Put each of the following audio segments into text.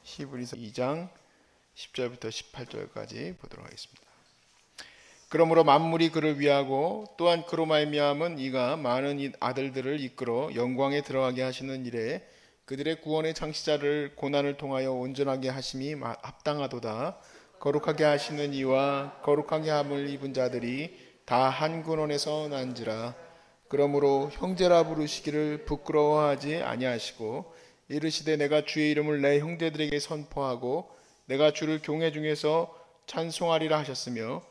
히브리서 2장 10절부터 18절까지 보도록 하겠습니다. 그러므로 만물이 그를 위하고 또한 그로 말미암은 이가 많은 아들들을 이끌어 영광에 들어가게 하시는 일에 그들의 구원의 창시자를 고난을 통하여 온전하게 하심이 합당하도다. 거룩하게 하시는 이와 거룩하게 함을 입은 자들이 다 한 근원에서 난지라. 그러므로 형제라 부르시기를 부끄러워하지 아니하시고 이르시되 내가 주의 이름을 내 형제들에게 선포하고 내가 주를 교회 중에서 찬송하리라 하셨으며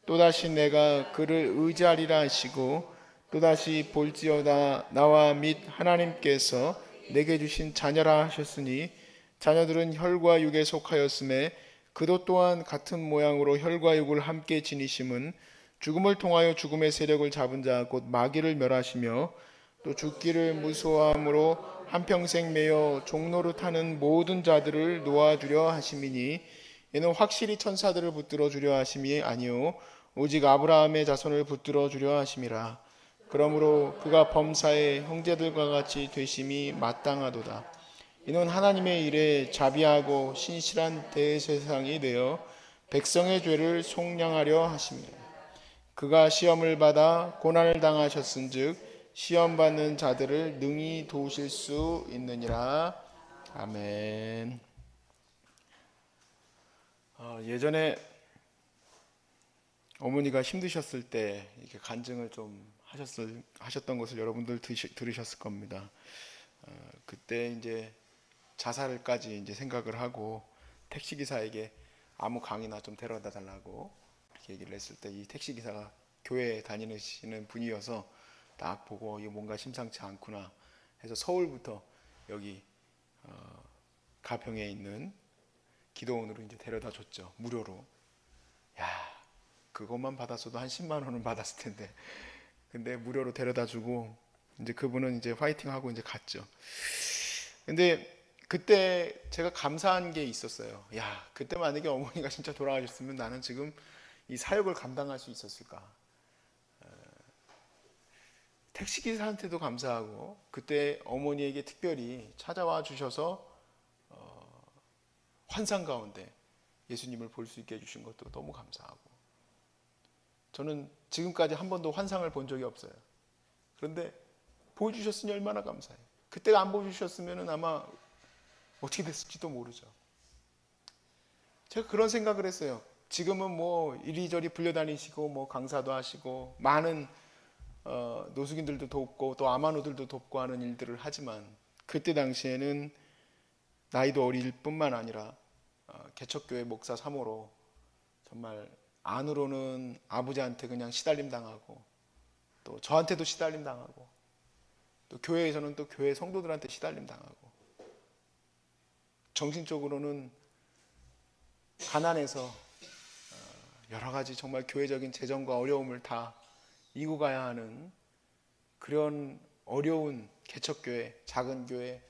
또다시 내가 그를 의지하리라 하시고 또다시 볼지어다 나와 및 하나님께서 내게 주신 자녀라 하셨으니 자녀들은 혈과 육에 속하였음에 그도 또한 같은 모양으로 혈과 육을 함께 지니심은 죽음을 통하여 죽음의 세력을 잡은 자 곧 마귀를 멸하시며 또 죽기를 무서워함으로 한평생 매여 종로를 타는 모든 자들을 놓아주려 하심이니 이는 확실히 천사들을 붙들어 주려 하심이 아니요 오직 아브라함의 자손을 붙들어 주려 하심이라. 그러므로 그가 범사의 형제들과 같이 되심이 마땅하도다. 이는 하나님의 일에 자비하고 신실한 대제사장이 되어 백성의 죄를 속량하려 하심이라. 그가 시험을 받아 고난을 당하셨은즉 시험 받는 자들을 능히 도우실 수 있느니라. 아멘. 예전에 어머니가 힘드셨을 때 이렇게 간증을 좀 하셨던 것을 여러분들 들으셨을 겁니다. 그때 이제 자살까지 이제 생각을 하고 택시기사에게 아무 강의나 좀 데려다 달라고 이렇게 얘기를 했을 때 이 택시기사가 교회에 다니시는 분이어서 딱 보고 이거 뭔가 심상치 않구나 해서 서울부터 여기 가평에 있는 기도원으로 이제 데려다 줬죠. 무료로. 야, 그것만 받았어도 한 10만 원은 받았을 텐데. 근데 무료로 데려다 주고 이제 그분은 이제 화이팅 하고 이제 갔죠. 근데 그때 제가 감사한 게 있었어요. 야, 그때 만약에 어머니가 진짜 돌아가셨으면 나는 지금 이 사역을 감당할 수 있었을까? 택시기사한테도 감사하고 그때 어머니에게 특별히 찾아와 주셔서 환상 가운데 예수님을 볼 수 있게 해주신 것도 너무 감사하고 저는 지금까지 한 번도 환상을 본 적이 없어요. 그런데 보여주셨으니 얼마나 감사해요. 그때가 안 보여주셨으면 아마 어떻게 됐을지도 모르죠. 제가 그런 생각을 했어요. 지금은 뭐 이리저리 불려다니시고 뭐 강사도 하시고 많은 노숙인들도 돕고 또 아마노들도 돕고 하는 일들을 하지만 그때 당시에는 나이도 어릴 뿐만 아니라 개척교회 목사 3호로 정말 안으로는 아버지한테 그냥 시달림 당하고 또 저한테도 시달림 당하고 또 교회에서는 또 교회 성도들한테 시달림 당하고 정신적으로는 가난해서 여러 가지 정말 교회적인 재정과 어려움을 다 이고 가야 하는 그런 어려운 개척교회, 작은 교회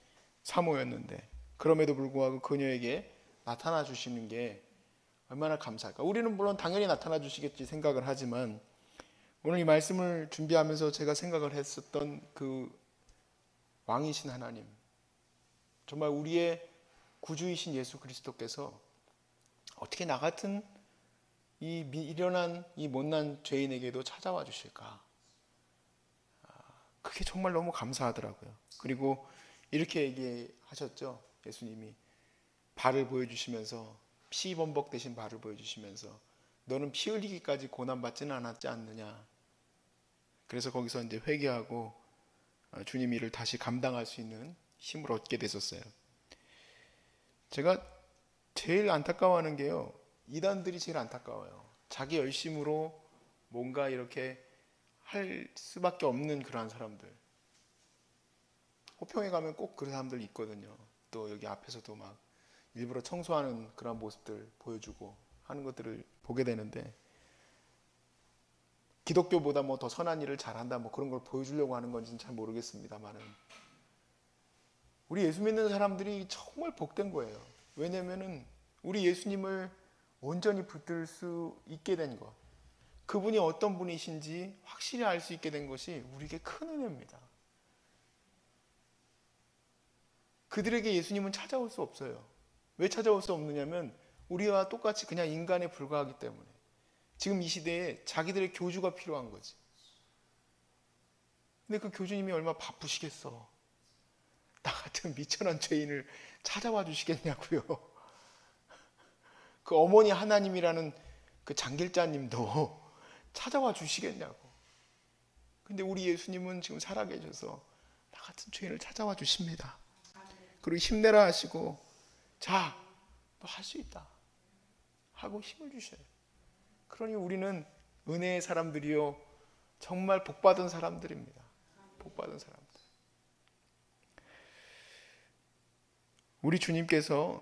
사모였는데 그럼에도 불구하고 그녀에게 나타나 주시는 게 얼마나 감사할까. 우리는 물론 당연히 나타나 주시겠지 생각을 하지만 오늘 이 말씀을 준비하면서 제가 생각을 했었던 그 왕이신 하나님, 정말 우리의 구주이신 예수 그리스도께서 어떻게 나 같은 이 미련한 이 못난 죄인에게도 찾아와 주실까. 그게 정말 너무 감사하더라고요. 그리고 이렇게 얘기하셨죠. 예수님이 발을 보여주시면서 피 범벅되신 발을 보여주시면서 너는 피 흘리기까지 고난받지는 않았지 않느냐. 그래서 거기서 이제 회개하고 주님 일을 다시 감당할 수 있는 힘을 얻게 됐었어요. 제가 제일 안타까워하는 게요. 이단들이 제일 안타까워요. 자기 열심으로 뭔가 이렇게 할 수밖에 없는 그러한 사람들. 호평에 가면 꼭 그런 사람들 있거든요. 또 여기 앞에서도 막 일부러 청소하는 그런 모습들 보여주고 하는 것들을 보게 되는데 기독교보다 뭐 더 선한 일을 잘한다 뭐 그런 걸 보여주려고 하는 건지는 잘 모르겠습니다만은 우리 예수 믿는 사람들이 정말 복된 거예요. 왜냐면은 우리 예수님을 온전히 붙들 수 있게 된 것, 그분이 어떤 분이신지 확실히 알 수 있게 된 것이 우리에게 큰 은혜입니다. 그들에게 예수님은 찾아올 수 없어요. 왜 찾아올 수 없느냐면 우리와 똑같이 그냥 인간에 불과하기 때문에. 지금 이 시대에 자기들의 교주가 필요한 거지. 근데 그 교주님이 얼마나 바쁘시겠어. 나 같은 미천한 죄인을 찾아와 주시겠냐고요. 그 어머니 하나님이라는 그 장길자님도 찾아와 주시겠냐고. 근데 우리 예수님은 지금 살아계셔서 나 같은 죄인을 찾아와 주십니다. 그리고 힘내라 하시고, 자, 너 할 수 있다 하고 힘을 주셔요. 그러니 우리는 은혜의 사람들이요, 정말 복받은 사람들입니다. 복받은 사람들. 우리 주님께서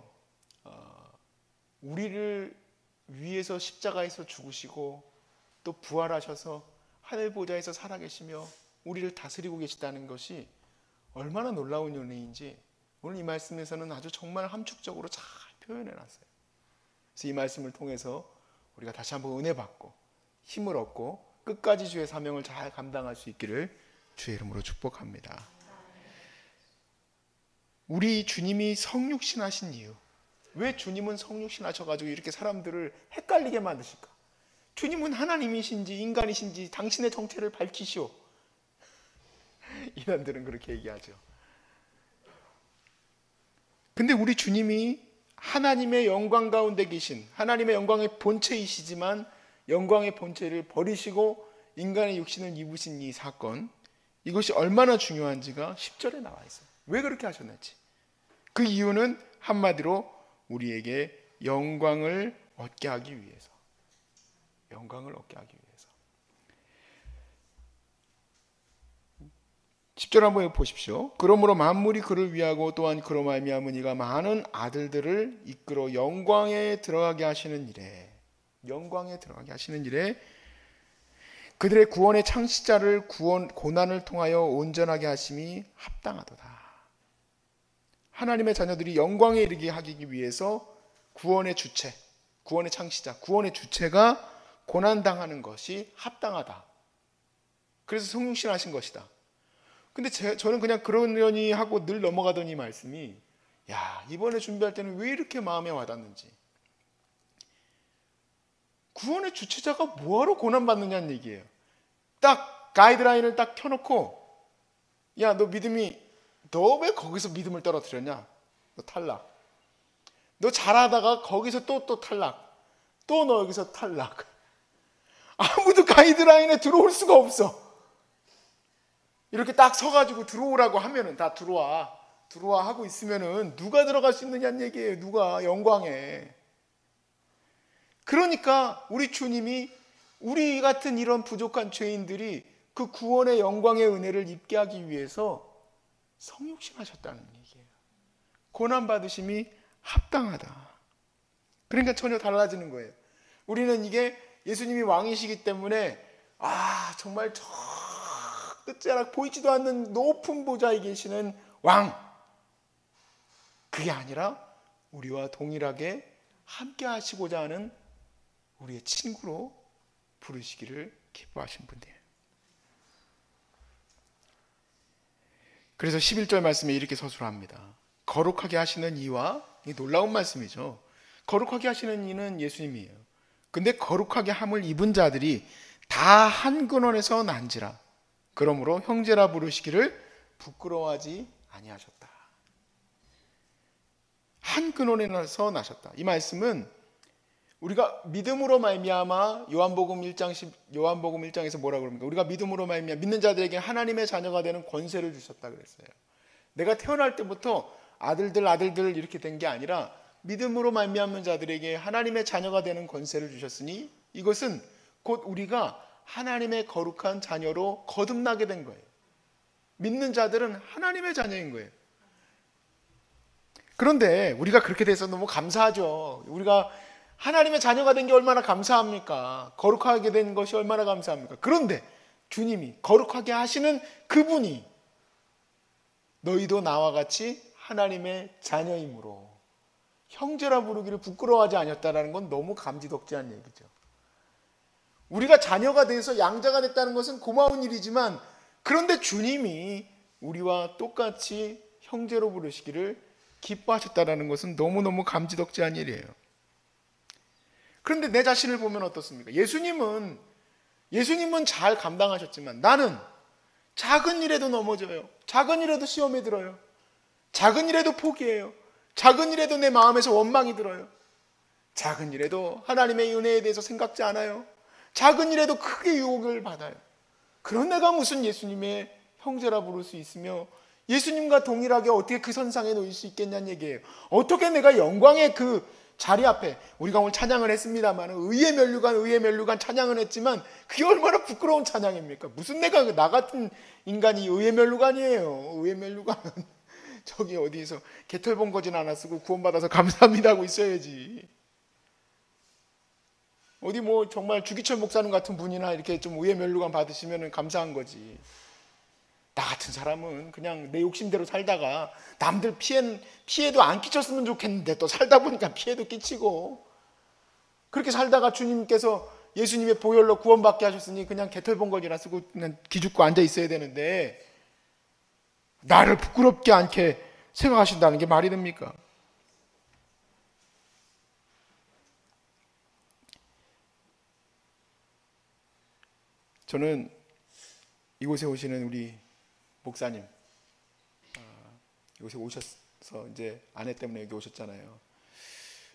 우리를 위해서 십자가에서 죽으시고 또 부활하셔서 하늘 보좌에서 살아계시며 우리를 다스리고 계시다는 것이 얼마나 놀라운 은혜인지 오늘 이 말씀에서는 아주 정말 함축적으로 잘 표현해놨어요. 그래서 이 말씀을 통해서 우리가 다시 한번 은혜 받고 힘을 얻고 끝까지 주의 사명을 잘 감당할 수 있기를 주의 이름으로 축복합니다. 우리 주님이 성육신 하신 이유, 왜 주님은 성육신 하셔가지고 이렇게 사람들을 헷갈리게 만드실까? 주님은 하나님이신지 인간이신지 당신의 정체를 밝히시오. 이단들은 그렇게 얘기하죠. 근데 우리 주님이 하나님의 영광 가운데 계신, 하나님의 영광의 본체이시지만 영광의 본체를 버리시고 인간의 육신을 입으신 이 사건, 이것이 얼마나 중요한지가 10절에 나와 있어요. 왜 그렇게 하셨는지. 그 이유는 한마디로 우리에게 영광을 얻게 하기 위해서. 영광을 얻게 하기 위해서. 10절 한번 보십시오. 그러므로 만물이 그를 위하고 또한 그로 말미암은 이가 많은 아들들을 이끌어 영광에 들어가게 하시는 일에, 영광에 들어가게 하시는 일에 그들의 구원의 창시자를 고난을 통하여 온전하게 하심이 합당하도다. 하나님의 자녀들이 영광에 이르게 하기 위해서 구원의 주체, 구원의 창시자, 구원의 주체가 고난당하는 것이 합당하다. 그래서 성육신 하신 것이다. 근데 저는 그냥 그러려니 하고 늘 넘어가던 이 말씀이, 야, 이번에 준비할 때는 왜 이렇게 마음에 와닿는지. 구원의 주체자가 뭐하러 고난받느냐는 얘기예요. 딱 가이드라인을 딱 켜놓고, 야, 너 왜 거기서 믿음을 떨어뜨렸냐? 너 탈락. 너 잘하다가 거기서 또 탈락. 또 너 여기서 탈락. 아무도 가이드라인에 들어올 수가 없어. 이렇게 딱 서가지고 들어오라고 하면은 다 들어와 하고 있으면은 누가 들어갈 수 있느냐는 얘기예요. 누가 영광에. 그러니까 우리 주님이 우리 같은 이런 부족한 죄인들이 그 구원의 영광의 은혜를 입게 하기 위해서 성육신 하셨다는 얘기예요. 고난받으심이 합당하다. 그러니까 전혀 달라지는 거예요. 우리는 이게 예수님이 왕이시기 때문에 정말 저 끝자락 보이지도 않는 높은 보좌에 계시는 왕, 그게 아니라 우리와 동일하게 함께 하시고자 하는 우리의 친구로 부르시기를 기뻐하신 분이에요. 그래서 11절 말씀에 이렇게 서술합니다. 거룩하게 하시는 이와, 이 놀라운 말씀이죠. 거룩하게 하시는 이는 예수님이에요. 근데 거룩하게 함을 입은 자들이 다 한 근원에서 난지라. 그러므로 형제라 부르시기를 부끄러워하지 아니하셨다. 한 근원에서 나셨다. 이 말씀은 우리가 믿음으로 말미암아 요한복음 1장에서 뭐라고 그럽니까? 우리가 믿음으로 말미암아 믿는 자들에게 하나님의 자녀가 되는 권세를 주셨다 그랬어요. 내가 태어날 때부터 아들들 이렇게 된 게 아니라 믿음으로 말미암는 자들에게 하나님의 자녀가 되는 권세를 주셨으니 이것은 곧 우리가 하나님의 거룩한 자녀로 거듭나게 된 거예요. 믿는 자들은 하나님의 자녀인 거예요. 그런데 우리가 그렇게 돼서 너무 감사하죠. 우리가 하나님의 자녀가 된 게 얼마나 감사합니까? 거룩하게 된 것이 얼마나 감사합니까? 그런데 주님이 거룩하게 하시는 그분이 너희도 나와 같이 하나님의 자녀이므로 형제라 부르기를 부끄러워하지 않았다는 건 너무 감지덕지한 얘기죠. 우리가 자녀가 돼서 양자가 됐다는 것은 고마운 일이지만 그런데 주님이 우리와 똑같이 형제로 부르시기를 기뻐하셨다라는 것은 너무너무 감지덕지한 일이에요. 그런데 내 자신을 보면 어떻습니까? 예수님은 잘 감당하셨지만 나는 작은 일에도 넘어져요. 작은 일에도 시험에 들어요. 작은 일에도 포기해요. 작은 일에도 내 마음에서 원망이 들어요. 작은 일에도 하나님의 은혜에 대해서 생각지 않아요. 작은 일에도 크게 유혹을 받아요. 그런 내가 무슨 예수님의 형제라 부를 수 있으며 예수님과 동일하게 어떻게 그 선상에 놓일 수 있겠냐는 얘기예요. 어떻게 내가 영광의 그 자리 앞에, 우리가 오늘 찬양을 했습니다만 의의 면류관 찬양을 했지만 그게 얼마나 부끄러운 찬양입니까? 무슨 내가 나 같은 인간이 의의 면류관이에요. 의의 면류관은 저기 어디서 개털본 거진 않아 쓰고 구원받아서 감사합니다 하고 있어야지. 어디 뭐 정말 주기철 목사님 같은 분이나 이렇게 좀 의의 면류관 받으시면 감사한 거지. 나 같은 사람은 그냥 내 욕심대로 살다가 남들 피해도 안 끼쳤으면 좋겠는데 또 살다 보니까 피해도 끼치고, 그렇게 살다가 주님께서 예수님의 보혈로 구원받게 하셨으니 그냥 개털봉건이나 쓰고 그냥 기죽고 앉아 있어야 되는데 나를 부끄럽게 않게 생각하신다는 게 말이 됩니까? 저는 이곳에 오시는 우리 목사님, 이곳에 오셔서 이제 아내 때문에 여기 오셨잖아요.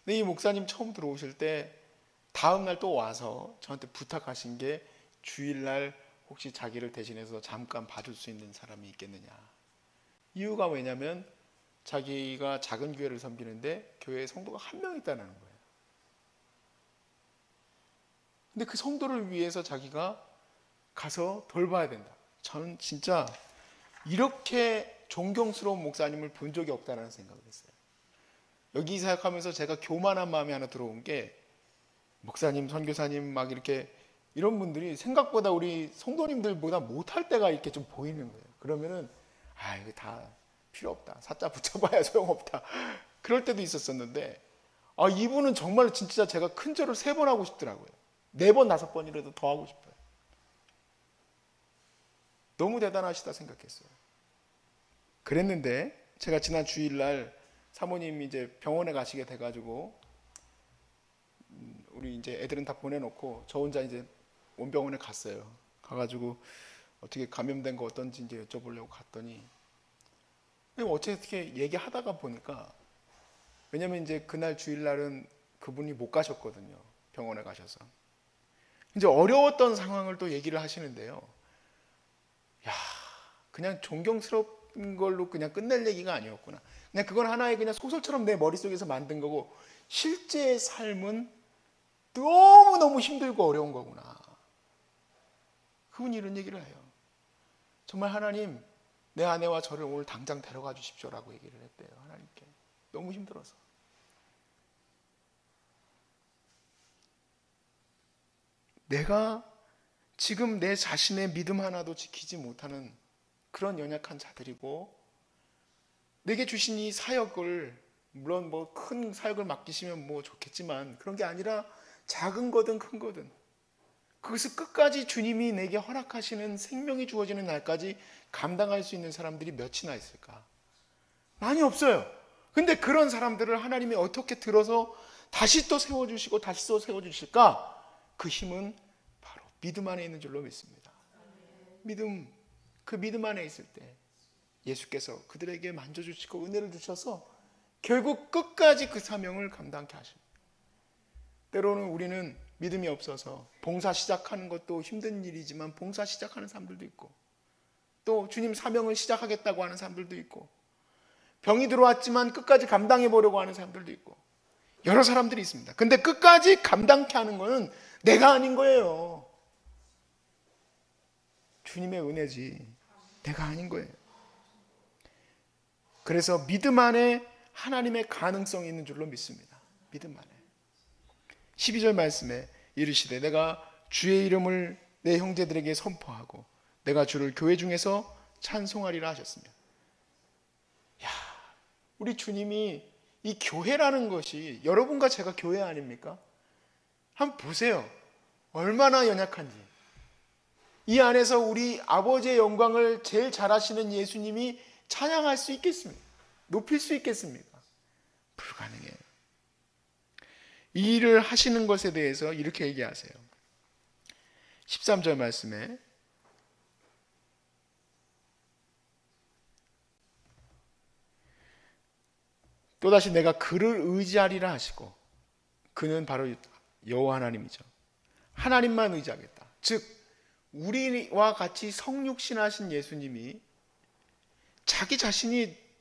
근데 이 목사님 처음 들어오실 때 다음 날 또 와서 저한테 부탁하신 게 주일날 혹시 자기를 대신해서 잠깐 봐줄 수 있는 사람이 있겠느냐. 이유가 왜냐면 자기가 작은 교회를 섬기는데 교회에 성도가 한 명 있다는 거예요. 근데 그 성도를 위해서 자기가 가서 돌봐야 된다. 저는 진짜 이렇게 존경스러운 목사님을 본 적이 없다는 생각을 했어요. 여기 사역하면서 제가 교만한 마음이 하나 들어온 게, 목사님, 선교사님 막 이렇게 이런 분들이 생각보다 우리 성도님들보다 못할 때가 이렇게 좀 보이는 거예요. 그러면은 이거 다 필요 없다. 사자 붙여봐야 소용없다. 그럴 때도 있었었는데 이분은 정말 진짜 제가 큰 절을 3번 하고 싶더라고요. 4번, 5번이라도 더 하고 싶어요. 너무 대단하시다 생각했어요. 그랬는데 제가 지난 주일날 사모님이 이제 병원에 가시게 돼가지고 우리 이제 애들은 다 보내놓고 저 혼자 이제 원병원에 갔어요. 가가지고 어떻게 감염된 거 어떤지 이제 여쭤보려고 갔더니 어떻게 얘기하다가 보니까, 왜냐면 이제 그날 주일날은 그분이 못 가셨거든요. 병원에 가셔서. 이제 어려웠던 상황을 또 얘기를 하시는데요. 그냥 존경스러운 걸로 그냥 끝낼 얘기가 아니었구나. 그냥 그건 하나의 그냥 소설처럼 내 머릿속에서 만든 거고 실제의 삶은 너무너무 힘들고 어려운 거구나. 그분이 이런 얘기를 해요. 정말 하나님, 내 아내와 저를 오늘 당장 데려가 주십시오라고 얘기를 했대요. 하나님께. 너무 힘들어서. 내가 지금 내 자신의 믿음 하나도 지키지 못하는 그런 연약한 자들이고, 내게 주신 이 사역을, 물론 뭐 큰 사역을 맡기시면 뭐 좋겠지만 그런 게 아니라 작은 거든 큰 거든 그것을 끝까지 주님이 내게 허락하시는 생명이 주어지는 날까지 감당할 수 있는 사람들이 몇이나 있을까? 많이 없어요. 근데 그런 사람들을 하나님이 어떻게 들어서 다시 또 세워주시고 다시 또 세워주실까? 그 힘은 바로 믿음 안에 있는 줄로 믿습니다. 그 믿음 안에 있을 때 예수께서 그들에게 만져주시고 은혜를 주셔서 결국 끝까지 그 사명을 감당케 하십니다. 때로는 우리는 믿음이 없어서 봉사 시작하는 것도 힘든 일이지만 봉사 시작하는 사람들도 있고, 또 주님 사명을 시작하겠다고 하는 사람들도 있고, 병이 들어왔지만 끝까지 감당해 보려고 하는 사람들도 있고, 여러 사람들이 있습니다. 근데 끝까지 감당케 하는 것은 내가 아닌 거예요. 주님의 은혜지 내가 아닌 거예요. 그래서 믿음 안에 하나님의 가능성이 있는 줄로 믿습니다. 믿음 안에. 12절 말씀에 이르시되 내가 주의 이름을 내 형제들에게 선포하고 내가 주를 교회 중에서 찬송하리라 하셨습니다. 우리 주님이 이 교회라는 것이, 여러분과 제가 교회 아닙니까? 한번 보세요. 얼마나 연약한지. 이 안에서 우리 아버지의 영광을 제일 잘 아시는 예수님이 찬양할 수 있겠습니까? 높일 수 있겠습니까? 불가능해요. 이 일을 하시는 것에 대해서 이렇게 얘기하세요. 13절 말씀에 또다시 내가 그를 의지하리라 하시고, 그는 바로 여호와 하나님이죠. 하나님만 의지하겠다. 즉 우리와 같이 성육신하신 예수님이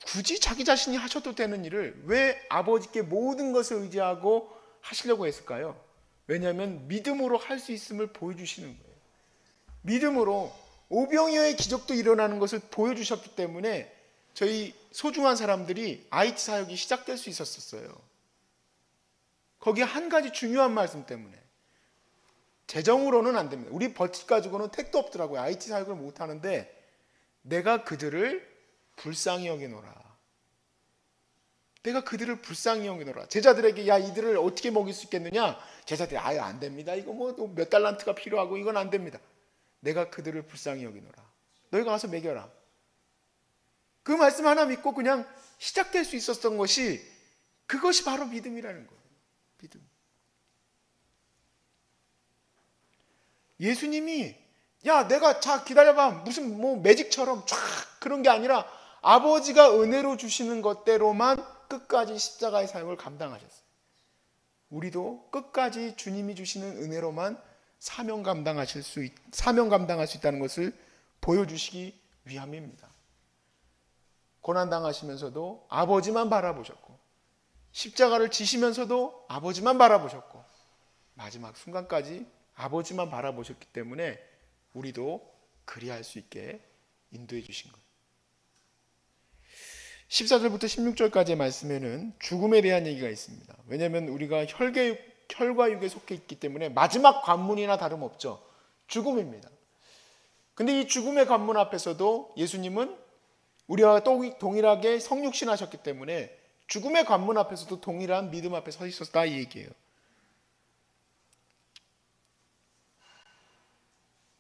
굳이 자기 자신이 하셔도 되는 일을 왜 아버지께 모든 것을 의지하고 하시려고 했을까요? 왜냐하면 믿음으로 할 수 있음을 보여주시는 거예요. 믿음으로 오병이어의 기적도 일어나는 것을 보여주셨기 때문에 저희 소중한 사람들이 IT 사역이 시작될 수 있었어요. 거기에 한 가지 중요한 말씀 때문에. 재정으로는 안 됩니다. 우리 버짓 가지고는 택도 없더라고요. IT 사역을 못 하는데 내가 그들을 불쌍히 여기노라. 내가 그들을 불쌍히 여기노라. 제자들에게 야 이들을 어떻게 먹일 수 있겠느냐? 제자들이 아예 안 됩니다. 이거 뭐 몇 달란트가 필요하고 이건 안 됩니다. 내가 그들을 불쌍히 여기노라. 너희가 가서 먹여라. 그 말씀 하나 믿고 그냥 시작될 수 있었던 것이, 그것이 바로 믿음이라는 거예요. 믿음. 예수님이 야 내가 자 기다려봐 무슨 뭐 매직처럼 쫙 그런 게 아니라 아버지가 은혜로 주시는 것대로만 끝까지 십자가의 삶을 감당하셨어요. 우리도 끝까지 주님이 주시는 은혜로만 사명 감당할 수 있다는 것을 보여주시기 위함입니다. 고난당하시면서도 아버지만 바라보셨고, 십자가를 지시면서도 아버지만 바라보셨고, 마지막 순간까지 아버지만 바라보셨기 때문에 우리도 그리할 수 있게 인도해 주신 거예요. 14절부터 16절까지의 말씀에는 죽음에 대한 얘기가 있습니다. 왜냐하면 우리가 혈과 육에 속해 있기 때문에 마지막 관문이나 다름없죠. 죽음입니다. 근데 이 죽음의 관문 앞에서도 예수님은 우리와 동일하게 성육신하셨기 때문에 죽음의 관문 앞에서도 동일한 믿음 앞에 서 있었다 이 얘기예요.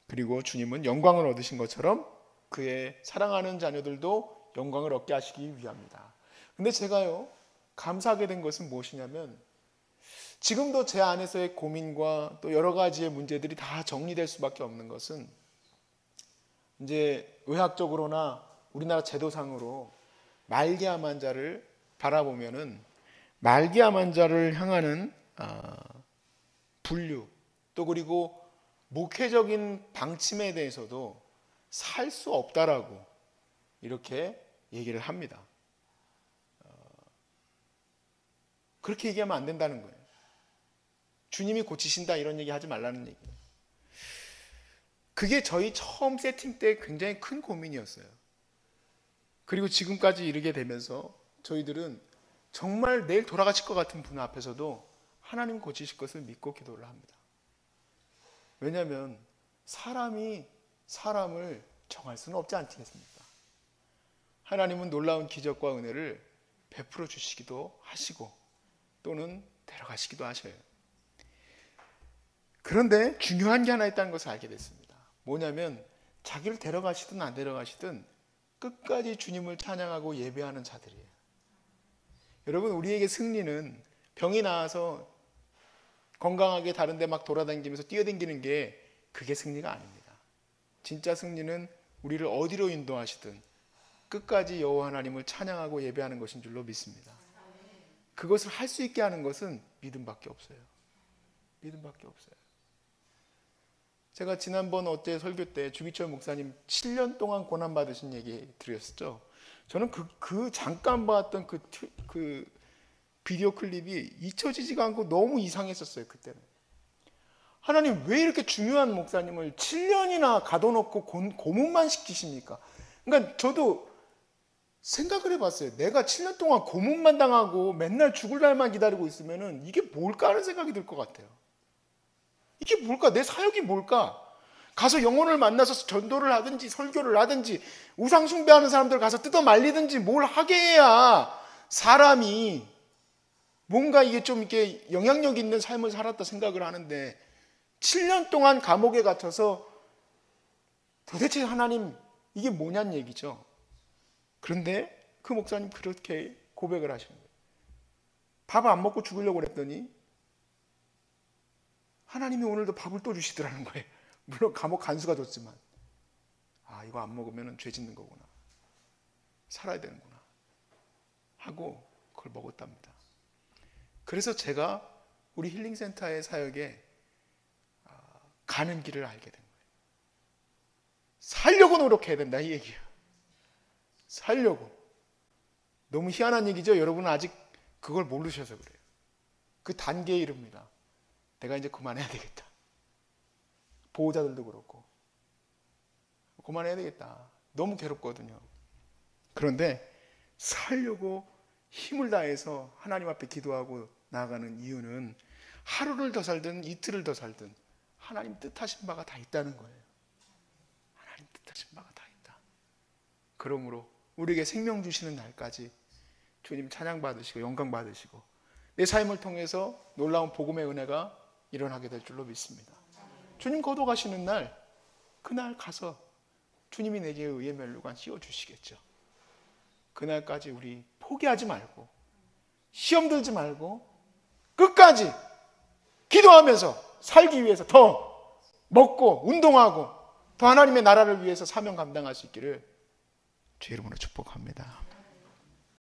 그리고 주님은 영광을 얻으신 것처럼 그의 사랑하는 자녀들도 영광을 얻게 하시기 위함이다. 근데 제가요 감사하게 된 것은 무엇이냐면, 지금도 제 안에서의 고민과 또 여러 가지의 문제들이 다 정리될 수밖에 없는 것은, 이제 의학적으로나 우리나라 제도상으로 말기암 환자를 바라보면은 말기암 환자를 향하는 분류, 또 그리고 목회적인 방침에 대해서도 살 수 없다라고 이렇게 얘기를 합니다. 그렇게 얘기하면 안 된다는 거예요. 주님이 고치신다 이런 얘기 하지 말라는 얘기예요. 그게 저희 처음 세팅 때 굉장히 큰 고민이었어요. 그리고 지금까지 이르게 되면서 저희들은 정말 내일 돌아가실 것 같은 분 앞에서도 하나님 고치실 것을 믿고 기도를 합니다. 왜냐하면 사람이 사람을 정할 수는 없지 않겠습니까? 하나님은 놀라운 기적과 은혜를 베풀어 주시기도 하시고 또는 데려가시기도 하셔요. 그런데 중요한 게 하나 있다는 것을 알게 됐습니다. 뭐냐면 자기를 데려가시든 안 데려가시든 끝까지 주님을 찬양하고 예배하는 자들이에요. 여러분, 우리에게 승리는 병이 나아서 건강하게 다른 데 막 돌아다니면서 뛰어다니는 게 그게 승리가 아닙니다. 진짜 승리는 우리를 어디로 인도하시든 끝까지 여호와 하나님을 찬양하고 예배하는 것인 줄로 믿습니다. 그것을 할 수 있게 하는 것은 믿음밖에 없어요. 믿음밖에 없어요. 제가 지난번 어제 설교 때 주기철 목사님 7년 동안 고난받으신 얘기 드렸었죠. 저는 그 잠깐 봤던 그 비디오 클립이 잊혀지지가 않고 너무 이상했었어요. 그때는 하나님 왜 이렇게 중요한 목사님을 7년이나 가둬놓고 고문만 시키십니까? 그러니까 저도 생각을 해봤어요. 내가 7년 동안 고문만 당하고 맨날 죽을 날만 기다리고 있으면은 이게 뭘까 하는 생각이 들 것 같아요. 이게 뭘까? 내 사역이 뭘까? 가서 영혼을 만나서 전도를 하든지 설교를 하든지 우상 숭배하는 사람들 가서 뜯어 말리든지 뭘 하게 해야 사람이 뭔가 이게 좀 이렇게 영향력 있는 삶을 살았다 생각을 하는데 7년 동안 감옥에 갇혀서 도대체 하나님 이게 뭐냐는 얘기죠. 그런데 그 목사님 그렇게 고백을 하시는 거예요. 밥 안 먹고 죽으려고 그랬더니 하나님이 오늘도 밥을 또 주시더라는 거예요. 물론 감옥 간수가 줬지만, 아, 이거 안 먹으면 죄 짓는 거구나, 살아야 되는구나 하고 그걸 먹었답니다. 그래서 제가 우리 힐링센터의 사역에 가는 길을 알게 된 거예요. 살려고 노력해야 된다, 이 얘기예요. 살려고. 너무 희한한 얘기죠. 여러분은 아직 그걸 모르셔서 그래요. 그 단계에 이릅니다. 내가 이제 그만해야 되겠다. 보호자들도 그렇고 그만해야 되겠다. 너무 괴롭거든요. 그런데 살려고 힘을 다해서 하나님 앞에 기도하고 나아가는 이유는 하루를 더 살든 이틀을 더 살든 하나님 뜻하신 바가 다 있다는 거예요. 하나님 뜻하신 바가 다 있다. 그러므로 우리에게 생명 주시는 날까지 주님 찬양 받으시고 영광 받으시고 내 삶을 통해서 놀라운 복음의 은혜가 일어나게 될 줄로 믿습니다. 주님 거둬가시는 날, 그날 가서 주님이 내게 의의 멸류관 씌워주시겠죠. 그날까지 우리 포기하지 말고 시험 들지 말고 끝까지 기도하면서 살기 위해서 더 먹고 운동하고 더 하나님의 나라를 위해서 사명 감당할 수 있기를 주의 이름으로 축복합니다.